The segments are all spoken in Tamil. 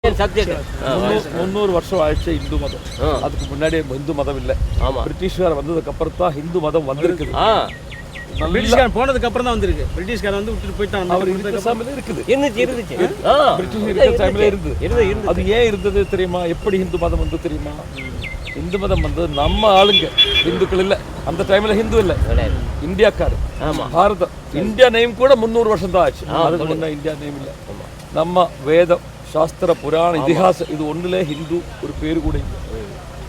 300 வருஷம் ஆயிடுச்சு இந்து மதம். அதுக்கு முன்னாடி இந்து மதம் இல்லை. பிரிட்டிஷ்கார் வந்ததுக்கு அப்புறம் தான் இந்து மதம் வந்திருக்குது. பிரிட்டிஷ்காரன் போனதுக்கு அப்புறம் தான் வந்திருக்கு. பிரிட்டிஷ்காரன் வந்து விட்டுட்டு போயிட்டான். அவர் இருந்த சமயத்துல இருக்குது. பிரிட்டிஷ் இருக்கிற டைம்ல இருந்தது. அது ஏன் இருந்தது தெரியுமா? எப்படி இந்து மதம் வந்து தெரியுமா? இந்து மதம் வந்து நம்ம ஆளுங்க இந்துக்கள் இல்லை. அந்த டைம்ல ஹிந்து இல்லை, இந்தியாக்காரு. பாரதம் இந்தியா நேம் கூட 300 வருஷம் தான் ஆச்சு. அதுக்கு முன்ன இந்தியா நேம் இல்லை. நம்ம வேதம் சாஸ்திர புராண இதிகாசம் இது ஒண்ணுல ஹிந்து ஒரு பேரு கூட இல்லை.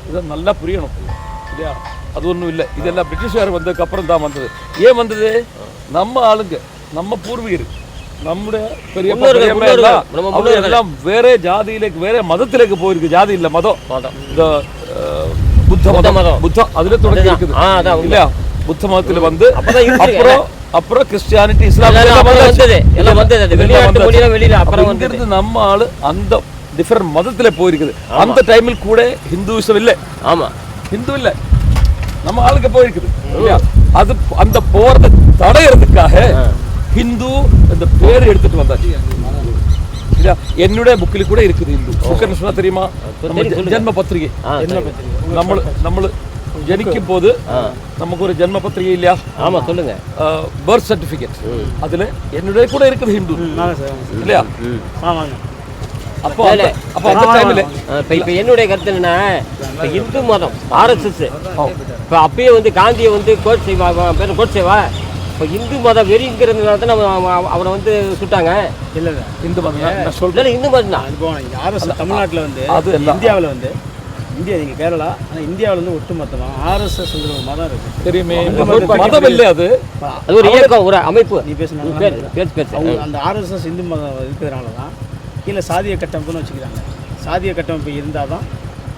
இதை நல்லா புரியணும் இல்லையா? அது ஒன்றும் இல்லை. இதெல்லாம் பிரிட்டிஷ்கார் வந்ததுக்கு அப்புறம் தான் வந்தது. ஏன் வந்தது? நம்ம ஆளுங்க, நம்ம பூர்வீகர், நம்முடைய பெரிய எல்லாம் வேற ஜாதியிலேக்கு வேற மதத்திலேக்கு போயிருக்கு. ஜாதி இல்லை, மதம். இந்த புத்த மதம், புத்தம் அதுல தொடங்கி இருக்குது இல்லையா? புத்த மதத்துல வந்து அப்புறம் கிறிஸ்டியானிட்டி, இஸ்லாம் நம்ம ஆளு அந்த டிஃபரெண்ட் மதத்துல போயிருக்குது. அந்த டைமில் கூட ஹிந்துவிசம் இல்லை. ஆமா, ஹிந்து இல்லை, நம்ம ஆளுக்கு போயிருக்குது இல்லையா? அது அந்த போறதை தடையறதுக்காக ஹிந்து அந்த பேர் எடுத்துட்டு வந்தாச்சு. என்னுடைய புக்கில் கூட இருக்குது இந்து புக். சொன்னா தெரியுமா? ஜென்ம பத்திரிகை. நம்ம ஜனிக்கும் போது நமக்கு ஒரு ஜென்ம பத்திரிகை இல்லையா? ஆமா, சொல்லுங்க. பர்த் சர்டிபிகேட் அதுல என்னுடைய கூட இருக்குது ஹிந்து இல்லையா? அப்போ அந்த டைம்ல இப்ப என்னுடைய கருத்து என்னன்னா, இந்து மதம் RSS இப்ப அப்பயே வந்து காந்தியை வந்து கோட் செய்வா. இப்போ இந்து மத வெறிங்கிறதுனால தான் நம்ம அவரை வந்து சுட்டாங்க. இல்லை இந்து மதம் நான் சொல்கிறேன். இந்து மதம் தான். RSS தமிழ்நாட்டில் வந்து அது இந்தியாவில் வந்து இந்தியா நீங்கள் கேரளா, ஆனால் இந்தியாவில் வந்து ஒட்டுமொத்தமாக RSSங்கிற ஒரு மதம் இருக்குது. தெரியுமே, மதம் இல்லை, அது ஒரு இயக்கம், ஒரு அமைப்பு. நீ பேசுனா அந்த RSS இந்து மதம் இருக்கிறதுனால தான் கீழே சாதிய கட்டமைப்புன்னு வச்சுக்கிறாங்க. சாதிய கட்டமைப்பு இருந்தால் தான்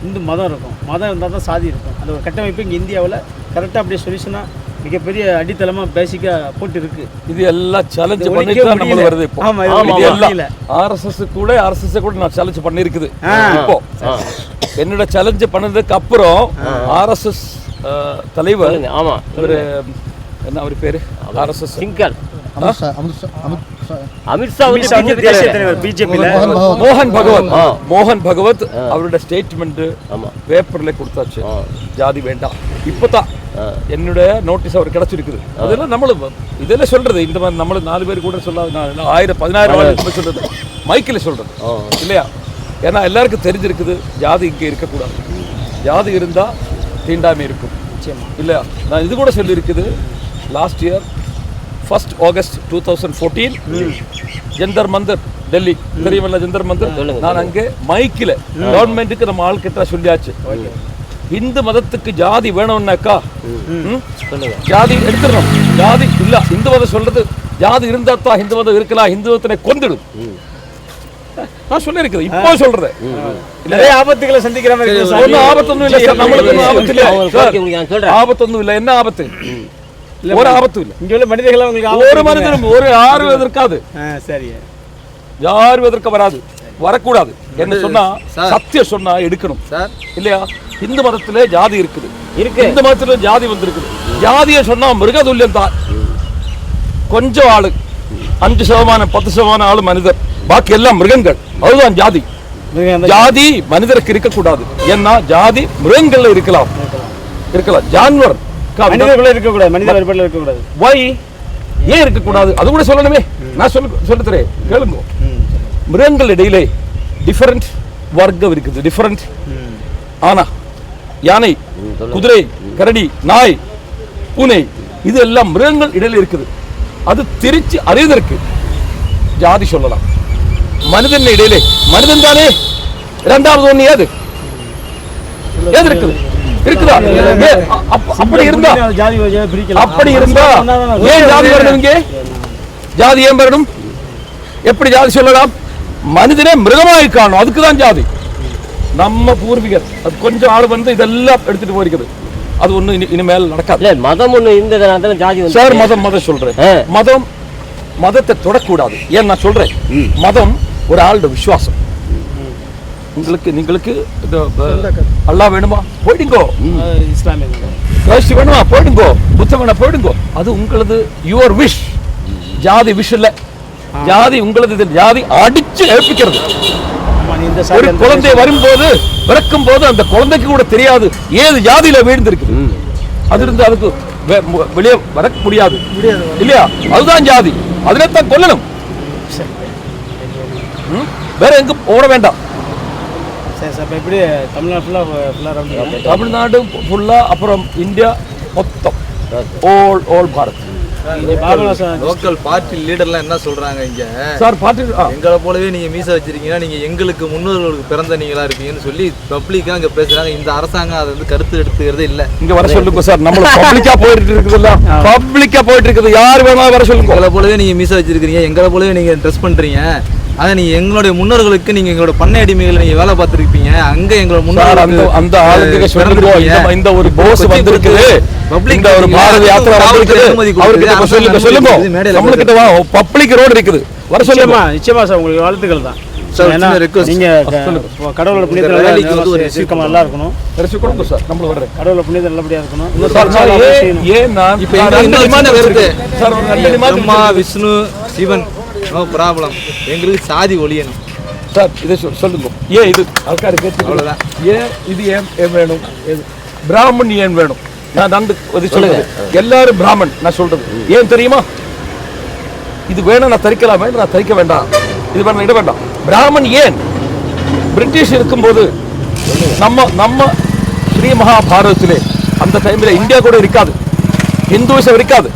இந்து மதம் இருக்கும், மதம் இருந்தால் தான் சாதி இருக்கும். அந்த ஒரு கட்டமைப்பு இங்கே இந்தியாவில் கரெக்டாக அப்படியே சொல்யூஷனாக மிகப்பெரிய அடித்தளமா பேசிக்கா போட்டு இருக்கு. இது எல்லாம் சேலஞ்ச் பண்ணிட்டு தான் நம்ம வருது. இப்போ RSS கூட நான் சேலஞ்ச் பண்ணிருக்குது. இப்போ என்னோட சேலஞ்ச் பண்ணதுக்கு அப்புறம் RSS தலைவர் ஒரு என்ன அவர் பேரு? RSS சிங்கர் அமித்ஷா மோகன் பகவத் அவருடைய ஸ்டேட்மெண்ட் பேப்பர்ல கொடுத்தாச்சு. ஜாதி வேண்டாம். இப்பதான் என்னுடைய நோட்டீஸ் அவர் கிடைச்சிருக்குது. அதெல்லாம் நம்மளும் இதெல்லாம் சொல்றது. இந்த மாதிரி நம்மள 4 பேர் கூட சொல்லாது, 1000-15,000 சொல்றது, மைக்கில் சொல்றது இல்லையா? ஏன்னா எல்லாருக்கும் தெரிஞ்சிருக்குது ஜாதி இங்கே இருக்கக்கூடாது. ஜாதி இருந்தா தீண்டாமை இருக்கும் இல்லையா? நான் இது கூட சொல்லியிருக்குது. Last year 1 August 2014 Jantar Mantar Delhi தெரியுமில்ல? ஜந்தர் மந்தர் நான் அங்கே மைக்கில் கவர்மெண்ட்டுக்கு நம்ம ஆள்கிட்ட சொல்லியாச்சு. இந்து மதத்துக்கு ஜாதி வேணும்னாக்கா ஜாதி எடுத்துடணும். ஜாதி இல்ல, இந்து மதம் சொல்றது ஜாதி இருந்தா தான் இந்து மதம் இருக்கலாம், இந்து மதத்தினை கொண்டுடும் நான் சொல்லியிருக்கிறேன். இப்போ சொல்றேன். நிறைய ஆபத்துகளை சந்திக்கிற மாதிரி ஒன்றும் ஆபத்தொன்னும் இல்லை சார். நம்மளுக்கு ஆபத்து இல்லை, ஆபத்தொன்னும் இல்லை. என்ன ஆபத்து? ஒரு ஆபத்தும் இல்லை. இங்க உள்ள மனிதர்கள் ஒரு மனிதனும் ஒரு யாரும் எதிர்க்காது. சரி, யாரும் எதிர்க்க வராது, வரக்கூடாது. என்ன சொன்னா சத்தியம் சொன்னா எடுக்கணும் இல்லையா? இந்து மதத்திலே ஜாதி இருக்குது, இந்து மதத்திலே ஜாதி வந்திருக்குது. ஜாதியை சொன்னா மிருகதுல்யம் தான். கொஞ்சம் ஆளு 5% 10% ஆளு மனிதர், பாக்கி எல்லாம் மிருகங்கள். அதுதான் ஜாதி. ஜாதி மனிதருக்கு இருக்கக்கூடாது. ஏன்னா ஜாதி மிருகங்கள்ல இருக்கலாம், ஜான்வர் இருக்கக்கூடாது. ஏன் இருக்கக்கூடாது? அது கூட சொல்லணுமே. நான் சொல்ல தரேன், கேளுங்க. மிருகங்கள் இடையிலே டிஃபரண்ட் வர்க்கம் இருக்குது. டிஃபரண்ட் ஆனா யானை, குதிரை, கரடி, நாய், பூனை இது எல்லாம் மிருகங்கள் இடையில இருக்குது. அது திரிச்சு அறிவதற்கு ஜாதி சொல்லலாம். மனிதன் இடையிலே மனிதன் தானே இரண்டாவது ஒண்ணு ஏது இருக்குது? இருக்குதா? அப்படி இருந்தா ஏன் ஜாதி வரணும்? இங்கே ஜாதி ஏன் வரணும்? எப்படி ஜாதி சொல்லலாம்? மனிதனே மிருகமாய் காணும், அதுக்குதான் ஜாதி. நம்ம பூர்வீகர் அது கொஞ்சம் ஆள் வந்து இதெல்லாம் எடுத்துட்டு போயிருக்குது. அது ஒண்ணு இனிமேல் நடக்காது. மதம் ஒண்ணு இந்த ஜாதி சார், மதம் சொல்றேன். மதத்தை தொடக்கூடாது. ஏன் நான் சொல்றேன், மதம் ஒரு ஆளோட விசுவாசம். உங்களுக்கு அல்லாஹ் வேணுமா போயிடுங்கோ, இஸ்லாமிய வேணுமா போயிடுங்கோ, புத்தம் வேணா போயிடுங்கோ. அது உங்களது யுவர் விஷ். ஜாதி விஷ் இல்ல, ஜாதி உங்களது. ஜாதி அடிச்சு எழுப்பிக்கிறது. ஒரு குழந்தை வரும்போது பிறக்கும் போது அந்த குழந்தைக்கு கூட தெரியாது ஏது ஜாதியில வீழ்ந்திருக்கு. அது இருந்து அதுக்கு வெளியே வர முடியாது இல்லையா? அதுதான் ஜாதி, அதிலே தான் கொல்லணும், வேற எங்கும் ஓட வேண்டாம். தமிழ்நாடு ஃபுல்லா, அப்புறம் இந்தியா மொத்தம், ஆல் பாரத். லோக்கல் பார்ட்டி லீடர்லாம் என்ன சொல்றாங்க இங்க சார்? பார்ட்டி எங்களை போலவே நீங்க மீசை வச்சிருக்கீங்கன்னா நீங்க எங்களுக்கு முன்னோர்களுக்கு பிறந்த நீங்களா இருப்பீங்கன்னு சொல்லி பப்ளிக்கா இங்க பேசுறாங்க. இந்த அரசாங்கம் அதை வந்து கருத்து எடுத்துக்கிறதே இல்ல. இங்க வர சொல்லுங்க சார், நம்ம பப்ளிக்கா போயிட்டு இருக்குதுல்ல, பப்ளிக்கா போயிட்டு இருக்குது, யார் வேணாலும் வர சொல்லுங்க. எங்களை போலவே நீங்க மீசை வச்சிருக்கீங்க, எங்களை போலவே நீங்க ட்ரெஸ் பண்றீங்க. ஆனா நீங்க எங்களுடைய முன்னோர்களுக்கு நீங்க எங்களோட பண்ணை அடிமைகளை நீங்க வேலை பார்த்துருப்பீங்க. அங்க எங்களோட முன்னோர்கள் அந்த ஆளுங்க சொல்லுங்க, இந்த ஒரு போஸ் வந்திருக்குது, பப்ளிக் ஒரு பாரத யாத்திரை வந்திருக்குது, அவருக்கு சொல்லுங்க சொல்லுங்க, நம்மளுக்கிட்ட வா, பப்ளிக் ரோடு இருக்குது, வர சொல்லுமா. நிச்சயமா சார், உங்களுக்கு வாழ்த்துக்கள் தான். நீங்க கடவுளோட புண்ணியத்துல சீக்கிரமா நல்லா இருக்கணும். சார் நம்மள வர்ற கடவுளோட புண்ணியத்துல நல்லபடியா இருக்கணும். ஏன் நான் இப்ப பிரம்மா விஷ்ணு சிவன் நோ ப்ராப்ளம், எங்களுக்கு சாதி ஒழியணும் சார். இதை சொல்லுங்க, ஏன் இது ஆൾക്കാർ கேட்டு அவ்வளவுதான். ஏன் இது ஏன் வேணும்? பிராமன் ஏன் வேணும்? நான் நண்டு சொல்லுங்க, எல்லாரும் பிராமன் நான் சொல்றது ஏன் தெரியுமா? இது வேணும், நான் தரிக்கலாம், வேணும் நான் தரிக்க வேண்டாம், இது வேணும் இட வேண்டாம். பிராமன் ஏன்? பிரிட்டிஷ் இருக்கும்போது நம்ம ஸ்ரீ மகாபாரதத்திலே அந்த டைம்ல இந்தியா கூட இருக்காது, ஹிந்துவிசம் இருக்காது.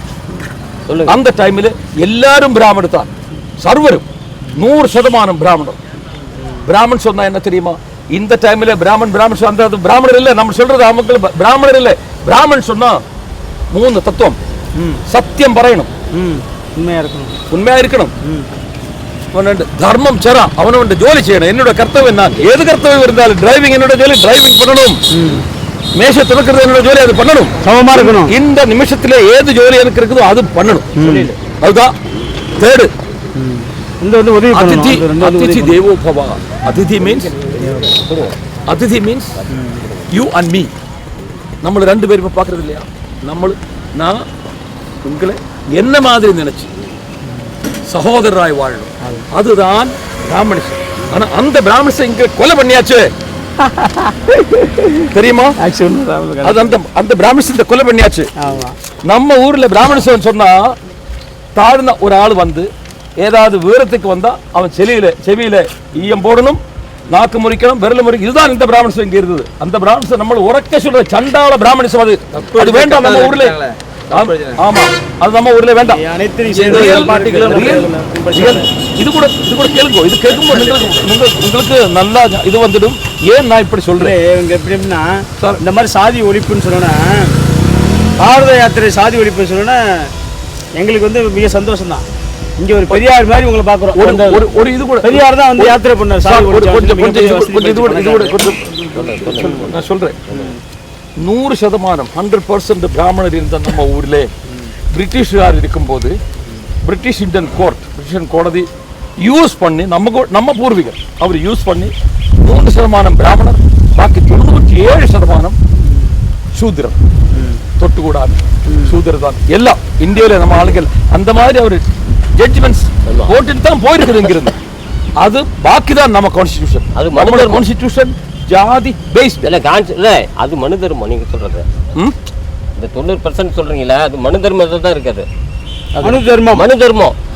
அந்த டைம்ல எல்லாரும் பிராமணர் தான், சர்வரும் 100% பிராமணர். பிராமன் சொன்னா என்ன தெரியுமா? இந்த டைம்ல பிராமன் சொன்னா அது பிராமணர் இல்ல, நம்ம சொல்றது அவங்க பிராமணர் இல்ல. பிராமன் சொன்னா 3 தத்துவம். சத்தியம் പറയണം, ഉണ്മയാ ഇരിക്കണം, ധർമ്മം ചെറ, അവനവന്റെ ജോലി ചെയ്യണം. എന്നോട് കർത്തവ്യം, ഞാൻ ഏത് കർത്തവ്യം இருந்தாலும் டிரைவிங் என்னோட ஜோலி, டிரைவிங் பண்ணணும். மேஷ துறக்கிறது என்னோட ஜோலி, அது பண்ணணும், சமமா இருக்கணும். இந்த நிமிஷத்துல ஏது ஜோலி எனக்கு இருக்குதோ அது பண்ணணும். அதுதான் தேர்டு. அதிதி தேவோ பவ. Aditi means you and me. നമ്മൾ രണ്ടുപേരും பார்க்கறது இல்லையா? நான் உங்களை என்ன மாதிரி நினைச்சு சகோதரராய் வாழணும், அதுதான் பிராமணிசம். ஆனா அந்த பிராமணிசம் இங்க கொலை பண்ணியாச்சு தெரியுமா? அது அந்த பிராமணிசத்தை கொலை பண்ணியாச்சு. நம்ம ஊர்ல பிராமணிசம் சொன்னா தாழ்ந்த ஒரு ஆள் வந்து ஏதாவது வீரத்துக்கு வந்தா அவன் செவியில ஈயம் போடணும், நாக்கு முறிக்கணும், விரல் முறிக்கணும். இதுதான் இந்த பிராமணிசம் இங்க இருந்தது. அந்த பிராமணிசம் நம்ம உறக்க சொல்ற சண்டாள பிராமணிசம், அது வேண்டாம் நம்ம ஊர்ல. ஆமா, அது நம்ம ஊர்ல வேண்டாம். இது கூட கேளுங்க, இது கேட்கும்போது உங்களுக்கு நல்லா இது வந்துடும். ஏன் நான் இப்படி சொல்றேன்? எப்படின்னா இந்த மாதிரி சாதி ஒழிப்புன்னு சொன்னா, பாரத யாத்திரை சாதி ஒழிப்புன்னு சொன்னா எங்களுக்கு வந்து மிக சந்தோஷம் தான். இங்க ஒரு பெரியார் மாதிரி உங்களை பாக்குறோம். ஒரு இது கூட பெரியார் தான் வந்து யாத்திரை பண்ணார். நான் சொல்றேன், 100% 100% பிராமணர் இருந்த நம்ம ஊர்ல பிரிட்டிஷார் இருக்கும்போது பிரிட்டிஷ் இந்தியன் கோடதி யூஸ் பண்ணி நம்ம பூர்வீகர் அவர் யூஸ் பண்ணி 100% பிராமணர், பாக்கி 97% சூத்திரம், தொட்டுக்கூடாது சூத்திரம் தான் எல்லாம். இந்தியாவில நம்ம ஆளுகள் அந்த மாதிரி அவர் ஜட்ஜ்மெண்ட்ஸ் போட்டுட்டு தான் போயிருக்குது இங்கிருந்து. அது பாக்கி தான் நம்ம கான்ஸ்டிடியூஷன். அது நம்மளோட கான்ஸ்டிடியூஷன் ஜாதி பேஸ்ட் இல்ல, இல்ல அது மனு தர்மம். நீங்க சொல்றது இந்த 90% சொல்றீங்களா, அது மனு தர்மத்துல தான் இருக்குது. மனு தர்மம்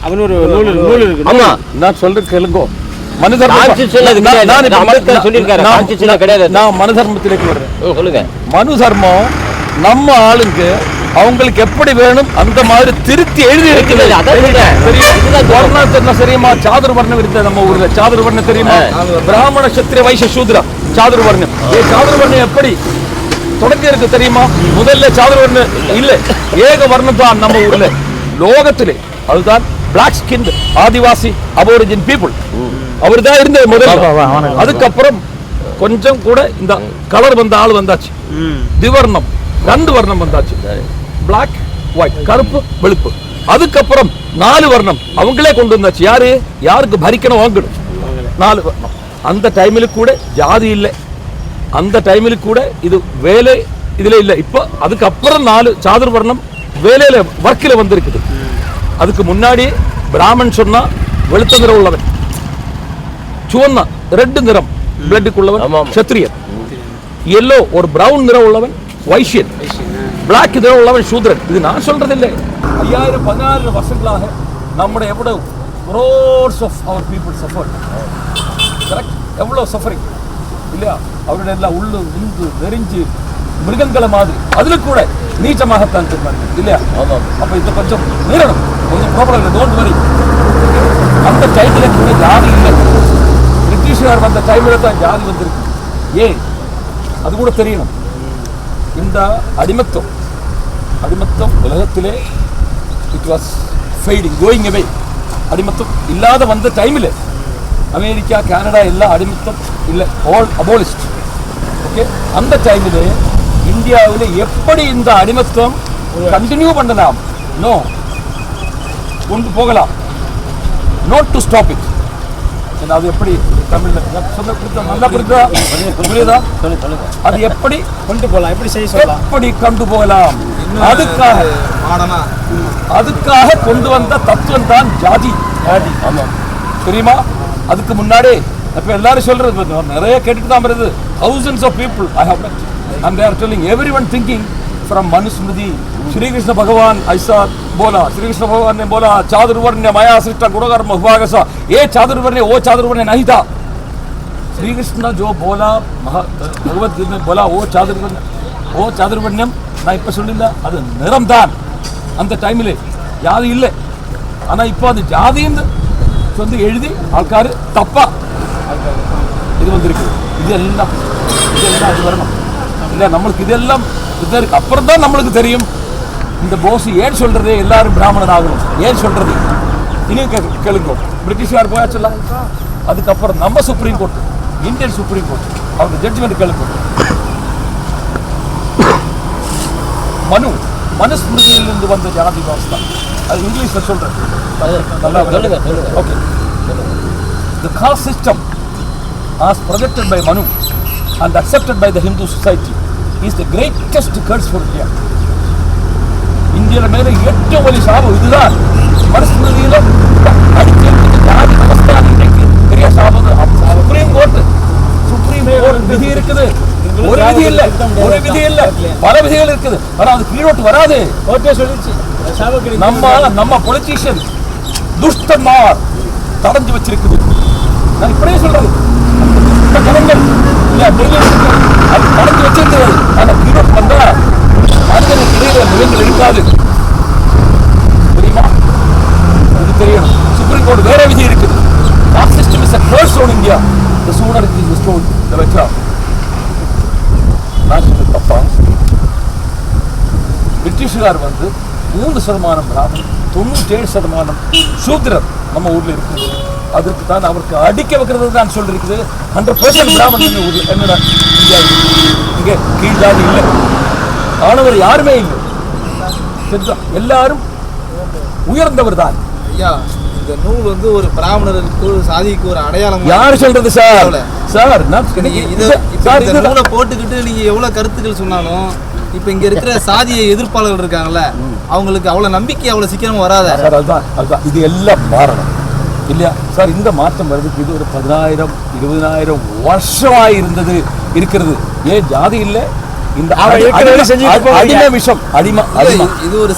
அவன் ஒரு நூல் இருக்கு. ஆமா, நான் சொல்றது கேளுங்க. மனு தர்மம் கிடையாது. நான் மனு தர்மத்திലേക്ക് வர்றேன். சொல்லுங்க. மனு தர்மம் நம்ம ஆளுங்க அவங்களுக்கு எப்படி வேணும் அந்த மாதிரி திருத்தி எழுதி இருக்குது. தெரியுமா? சாதுர்வர்ணம் இருந்தது நம்ம ஊர்ல. சாதுர்வர்ணம் தெரியுமா? பிராமண சத்திரிய வைசிய சூத்ரா சாதுர்வர்ணம். சாதுர்வர்ணம் எப்படி தொடங்கி இருக்கு தெரியுமா? முதல்ல சாதுர்வர்ணம் இல்ல, ஏக வர்ணம் தான் நம்ம ஊர்ல லோகத்திலே. அதுதான் பிளாக் ஸ்கின் ஆதிவாசி அபோரிஜின் பீப்புள், அவர் தான் இருந்தது முதல்ல. அதுக்கப்புறம் கொஞ்சம் கூட இந்த கலர் வந்த ஆள் வந்தாச்சு, திவர்ணம் 2 வர்ணம் வந்தாச்சு, பிளாக் ஒயிட், கருப்பு வெளுப்பு. அதுக்கப்புறம் 4 வர்ணம் அவங்களே கொண்டு வந்தாச்சு. யாருக்கு பரிக்கணும் வாங்கணும் 4 வர்ணம். அந்த டைமில் கூட ஜாதி இல்லை, அந்த டைமில் கூட இது வேலை இதுல இல்லை. இப்போ அதுக்கப்புறம் 4 சாதுர்வர்ணம் வேலையில ஒர்க்கில் வந்திருக்குது. அதுக்கு முன்னாடி பிராமன் சொன்னா வெளுத்த நிறம் உள்ளவன், சுவன்னா ரெட் நிறம், பிளட்டுக்குள்ளவன் சத்திரியன், எல்லோ ஒரு பிரவுன் நிறம் உள்ளவன் வைஷ்யன், பிளாக் நிறம் உள்ளவன் சூத்ரன். இது நான் சொல்றதில்லை. 5000-16 வருஷங்களாக நம்முடைய எவ்வளவு crores of our people suffered. Correct? எவ்வளவு சஃபரிங் இல்லையா? அவருடைய எல்லாம் உள்ளு விந்து நெறிஞ்சு மிருகங்களை மாதிரி அதுல கூட நீச்சமாகத்தான் சொன்னாங்க இல்லையா? அப்ப இது கொஞ்சம் மீறணும், கொஞ்சம் ப்ராப்ளம் இல்லை. Don't worry. அந்த டைம்ல கூட ஜாதி இல்லை. பிரிட்டிஷார் வந்த டைம்ல தான் ஜாதி வந்திருக்கு. ஏன் அது கூட தெரியணும். இந்த அடிமத்தம் உலகத்திலே இட் வாஸ் ஃபெய்டிங், கோயிங் அவே. அடிமத்தம் இல்லாத வந்த டைமில் அமெரிக்கா, கனடா எல்லாம் அடிமத்தம் இல்லை, ஆல் அபோலிஸ்ட். ஓகே, அந்த டைமில் இந்தியாவில் எப்படி இந்த அடிமத்தம் கண்டினியூ பண்ணலாம்? நோ, கொண்டு போகலாம், நோட் டு ஸ்டாப் இட். அது எப்படி தமிழ்ல நல்லா புரியுதா? புரியுதா? அது எப்படி கொண்டு போகலாம், எப்படி செய்ய சொல்லலாம், எப்படி கொண்டு போகலாம்? அதுக்காக கொண்டு வந்த தத்துவம் தான் ஜாதி. தெரியுமா? அதுக்கு முன்னாடி இப்ப எல்லாரும் சொல்றது நிறைய கேட்டுட்டு தான் வருது. thousands of people I have met and they are telling everyone thinking from Manusmriti Shri Krishna Bhagavan aisa bola, Shri Krishna Bhagavan ne bola चातुर्वर्ण्य maya srishta गुणकर्म विभागसा, ये चातुर्वर्ण्य वो चातुर्वर्ण्य नहीं था. श्री कृष्ण जो बोला भगवत गीता में बोला वो चातुर्वर्ण्यम நான் இப்ப சொல்லிಲ್ಲ, அது நிறம் தான். அந்த டைமில் ஜாதி இல்லை. ஆனா இப்போ அது ஜாதின்னு சொல்லி எழுதி ஆൾക്കാർ தப்பா இது வந்திருக்கு. இதெல்லாம் அது வரணும் இல்லை? நம்மளுக்கு இதெல்லாம் இதற்கு அப்புறம் தான் நம்மளுக்கு தெரியும் இந்த போஸ் ஏன் சொல்றது எல்லாரும் பிராமணன் ஆகணும் ஏன் சொல்றது. இனியும் கேளுங்க, பிரிட்டிஷார் போயாச்சுல்ல, அதுக்கப்புறம் நம்ம supreme court, Indian supreme court, அவங்க ஜட்ஜ்மெண்ட் கேளுங்க. மனுஸ்மிருதியிலிருந்து வந்த ஜாதி விவஸ்தா, அது இங்கிலீஷ்ல சொல்றேன். Okay, the caste system as projected by Manu and accepted by the Hindu society is the greatest curse for India. இந்தியால மேல ഏറ്റവും വലിയ சாபம் இதுதான். மனுஸ்மிருதியில அடிச்சிருக்கிற ஜாதி விவஸ்தா இன்னைக்கு பெரிய சாபம். சுப்ரீம் கோர்ட் விதி இருக்குது, ஒரு விதி இல்ல, பல விதிகள் இருக்குது. ஆனா அது கீழோட்டு வராது. நம்ம பொலிட்டீஷியன் துஷ்டமார் தடஞ்சு வச்சிருக்குது. நான் இப்படியே சொல்றது, ஜனங்கள் அது தடஞ்சு வச்சிருக்கிறது. ஆனா கீழோட்டு வந்தா மனிதனுக்கு இடையில மிருகங்கள் இருக்காது. தெரியுமா? இது தெரியணும். சுப்ரீம் கோர்ட் வேற விதி இருக்குது. Cost system is a curse on India. The sooner it is restored, the better. தப்பா பிரிட்டிஷார் வந்து 3% பிராமணன், 97% சூத்திரர் நம்ம ஊர்ல இருக்கு. அதற்கு தான் அவருக்கு அடிக்க வைக்கிறது தான் சொல்லிருக்குது. 100% பிராமணன் ஊர்ல என்னோட இந்தியா இங்கே கீழ் ஜாதி இல்லை, ஆனவர் யாருமே இல்லை, எல்லாரும் உயர்ந்தவர் தான். இந்த நூல் வந்து ஒரு பிராமணருக்கு ஒரு சாதிக்கு ஒரு அடையாளம். யாரு சொல்றது சார்? சார் இந்த நூலை போட்டுக்கிட்டு நீங்க எவ்வளவு கருத்துக்கள் சொன்னாலும் இப்ப இங்க இருக்கிற சாதிய எதிர்ப்பாளர்கள் இருக்காங்கல்ல, அவங்களுக்கு அவ்வளவு நம்பிக்கை அவ்வளவு சீக்கிரம் வராத சார். அதுதான் இது எல்லாம் மாறணும் இல்லையா சார்? இந்த மாற்றம் வருதுக்கு இது ஒரு 10,000-20,000 வருஷமா இருக்கிறது. ஏன் ஜாதி இல்லை? இந்த அடிமை விஷம், இது ஒரு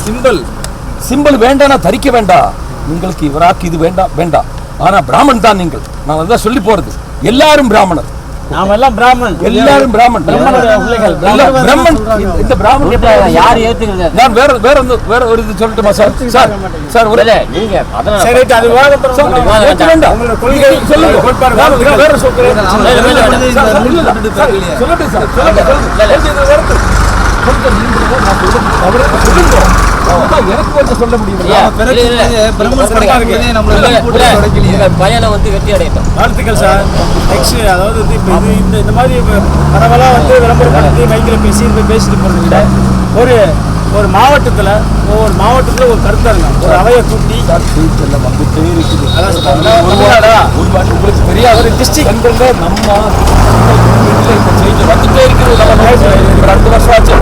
சிம்பிள் வேண்டாம், தரிக்க வேண்டாம். உங்களுக்கு இவராக்கு இது வேண்டாம். ஆனா பிராமணன் தான் நீங்கள். நான் அதான் சொல்லி போறது, எல்லாரும் பிராமணர், நாம எல்லாம் பிராமணன், எல்லாரும் பிராமணன், பிராமணன். இந்த பிராமணன் யார் ஏத்துக்கிறது? நான் வேற ஒரு இது சொல்லட்டுமா சார்? சார் ஒரு நீங்க அதனால சரி, அது வாங்கறோம். வேண்டாம், உங்களோட கொள்கை சொல்லுங்க. வேற சொல்றேன். சொல்லட்டு சார், எனக்கு கொஞ்சம் சொல்ல முடியும். பயணம் வந்து வெற்றி அடையட்டும். வாழ்த்துக்கள் சார். நெக்ஸ்ட் அதாவது இந்த மாதிரி பரவலாக வந்து விளம்பரப்படுத்தி மைக்கில் பேசிட்டு போகிறது விட ஒரு மாவட்டத்தில் ஒவ்வொரு மாவட்டத்தில் ஒரு கருத்தரங்க, ஒரு அவையை கூட்டி வந்துட்டே இருக்குது. உங்களுக்கு தெரியாத ஒரு டிஸ்ட்ரிக்ட் நம்ம வந்துட்டே இருக்குது. 2 வருஷம் ஆச்சு.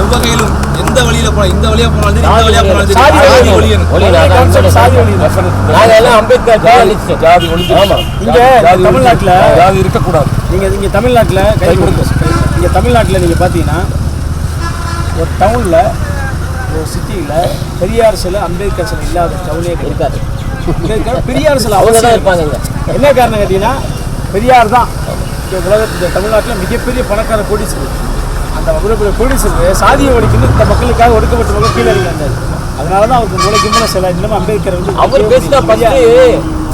எவ்வகையிலும் எந்த வழியில போலாம், இந்த வழியா போனாலும் சரி, இந்த சாதி வழியா போனாலும் சரி, சாதி சாதி ஒழியணும். ஒழியணும். சாதி ஒழியணும். நாங்க எல்லாம் அம்பேத்கர் ஜாதி ஜாதி ஒழிஞ்சு இங்க தமிழ்நாட்டுல ஜாதி இருக்கக்கூடாது. இங்க தமிழ்நாட்டுல கை கொடுங்க. இங்க தமிழ்நாட்டுல நீங்க பாத்தீங்கன்னா ஒரு டவுன்ல ஒரு சிட்டியில பெரியார் சிலை அம்பேத்கர் சிலை இல்லாத டவுனே இருக்காது. பெரியார் சிலை அவங்க தான் அவசியம். இருப்பாங்க இங்க. என்ன காரணம் கேட்டீங்கன்னா பெரியார் தான் இந்த உலகத்தில் தமிழ்நாட்டில் மிகப்பெரிய பணக்கார கோடீஸ்வரர். அந்த அவ்வளோ கோடீஸ்வரர் சாதிய ஒழிக்கணும் இந்த மக்களுக்காக ஒடுக்கப்பட்ட மக்கள் கீழே இருந்தார். அதனால தான் அவருக்கு மூளைக்கு மூலம் சில இன்னும் அம்பேத்கர் வந்து அவர் பேசினா ஃபர்ஸ்ட்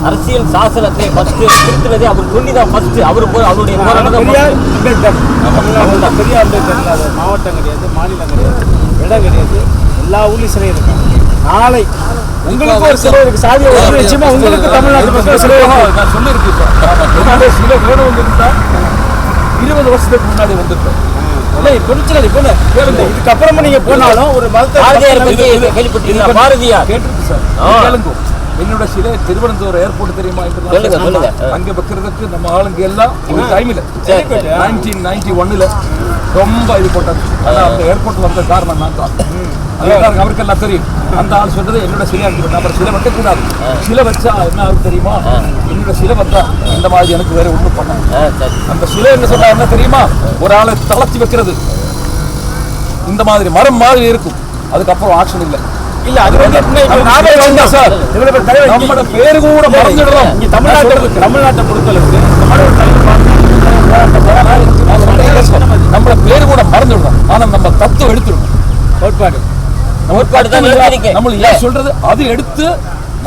அரசியல் சாசனத்தை ஃபர்ஸ்ட் திருத்துறதே அவர் சொல்லி தான் ஃபர்ஸ்ட் அவர் அவருடைய போராட்டம் பெரியார் அம்பேத்கர் தமிழ்நாட்டில் பெரியார் அம்பேத்கர் இல்லாத மாவட்டம் கிடையாது, மாநிலம் கிடையாது, இடம் கிடையாது. எல்லா ஊர்லேயும் சிலை இருக்கும். நாளை உங்களுக்கு ஒரு சிலை இருக்கு, சாதிய ஒழிப்பு நிச்சயமா உங்களுக்கு தமிழ்நாட்டு மக்கள் சிலை வேணும். நான் சொல்லியிருக்கேன் சார், என்னுடைய சிலை வேணும் வந்துருந்தா 20 வருஷத்துக்கு முன்னாடி வந்துருக்கேன். இதுக்கப்புறமா நீங்க போனாலும் ஒரு பாரதியார் பத்தி கேள்விப்பட்டிருக்கீங்களா? பாரதியார் கேட்டிருக்கு சார், கேளுங்க. என்னோட சிலை திருவனந்தபுரம் ஏர்போர்ட் தெரியுமா? சொல்லுங்க. அங்க வைக்கிறதுக்கு நம்ம ஆளுங்க எல்லாம் ஒரு டைம்ல 1991 ரொம்ப இது போட்டாங்க. ஆனா அந்த ஏர்போர்ட் வந்த காரணம் நான் தான். அவருக்கு எல்லாம் தெரியும். அந்த ஆள் சொல்றது என்னோட சிலை அனுப்பி அப்புறம் சிலை வைக்க கூடாது. சிலை வச்சா என்ன ஆகும் தெரியுமா? என்னோட சிலை வந்தா இந்த மாதிரி எனக்கு வேற ஒண்ணும் பண்ண. அந்த சிலை என்ன சொன்னா என்ன தெரியுமா? ஒரு ஆளை தளர்த்தி வைக்கிறது இந்த மாதிரி மரம் மாதிரி இருக்கும். அதுக்கப்புறம் ஆக்ஷன் இல்லை. இல்ல அது வந்து சார் நம்மளோட பேரு கூட மறந்துடுறோம். இங்க தமிழ்நாட்டை பொறுத்தளவுக்கு நம்மளோட பேரு கூட மறந்துடுறோம். ஆனா நம்ம தத்துவம் எடுத்துடணும். கோட்பாடு நம்ம ஏன் சொல்றது அது எடுத்து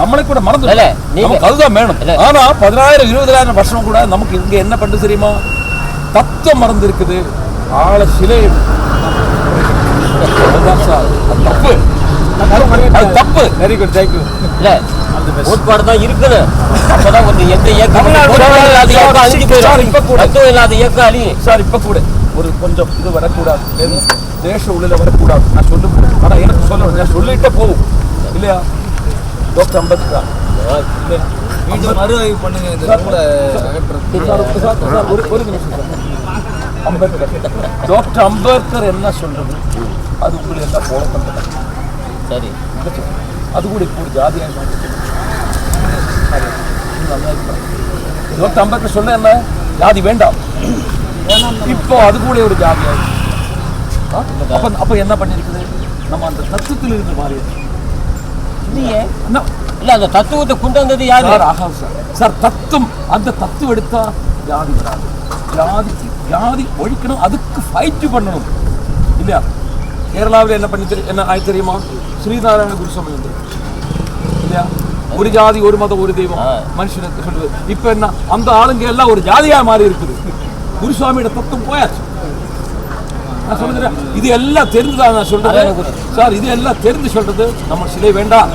நம்மளை கூட மறந்துடல. நமக்கு அதுதான் வேணும். ஆனா 10,000-20,000 வருஷம் கூட நமக்கு இங்க என்ன பண்ணு தெரியுமா? தத்துவம் மறந்து இருக்குது. ஆள சிலை தப்பு. தப்பு. Very good, thank you. இல்ல கோட்பாடு தான் இருக்குது. அப்பதான் ஒரு எந்த இயக்கம் இல்லாத இயக்கம் அழியும் சார். இப்ப கூட ஒரு கொஞ்சம் இது வரக்கூடாது, தேச உள்ள வரக்கூடாது. நான் சொல்ல ஆனா எனக்கு சொல்லணும், நான் சொல்லிட்டே போகும் இல்லையா? டாக்டர் அம்பேத்கர் மறு ஆய்வு பண்ணுங்க இந்த நூலை அகற்றுறது. ஒரு நிமிஷம் சார். அம்பேத்கர் டாக்டர் அம்பேத்கர் என்ன சொல்றது அது உங்களை எல்லாம் ஃபாலோ பண்ணுறது. சரி, அது கூட இப்போ ஒரு ஜாதியாக டாக்டர் அம்பேத்கர் சொல்ல என்ன ஜாதி வேண்டாம். இப்போ அது கூட ஒரு ஜாதியாக அப்ப என்ன பண்ணிருக்குது? நம்ம அந்த தத்துவத்தில் இருந்து மாறி இல்ல அந்த தத்துவத்தை கொண்டு வந்தது யாரு? சார் தத்துவம், அந்த தத்துவம் எடுத்தா ஜாதி வராது. ஜாதி ஒழிக்கணும், அதுக்கு ஃபைட் பண்ணணும் இல்லையா? கேரளாவில் என்ன பண்ணி என்ன ஆயி தெரியுமா? ஸ்ரீநாராயண குருசாமி வந்து இல்லையா? ஒரு ஜாதி ஒரு மதம் ஒரு தெய்வம் மனுஷனுக்கு சொல்லுவது. இப்ப என்ன அந்த ஆளுங்க எல்லாம் ஒரு ஜாதியா மாறி இருக்குது. குருசாமியோட தத்துவம் போயாச்சு. நான் சொல்றேன், இது எல்லாம் தெரிஞ்சுதான் நான் சொல்றேன் சார். இது எல்லாம் தெரிஞ்சு சொல்றது நம்ம சிலை வேண்டாம்.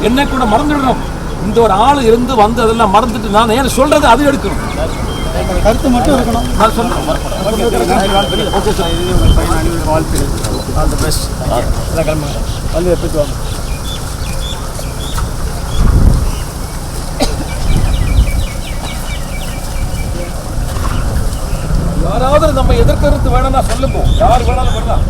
என்ன கூட மறந்துடணும். இந்த ஒரு ஆள் இருந்து வந்து அதெல்லாம் மறந்துட்டு நான் ஏன் சொல்றது அது எடுக்கணும். கருத்து மட்டும் இருக்கணும். நான் சொல்றேன். ஓகே சார், இது உங்கள் வாழ்த்து. All the best. எல்லாம் கிளம்புங்க, வந்து போயிட்டு வாங்க. யாராவது நம்ம எதிர்கருத்து வேணும்னா சொல்லுங்க. யார் வேணாலும் வரலாம்.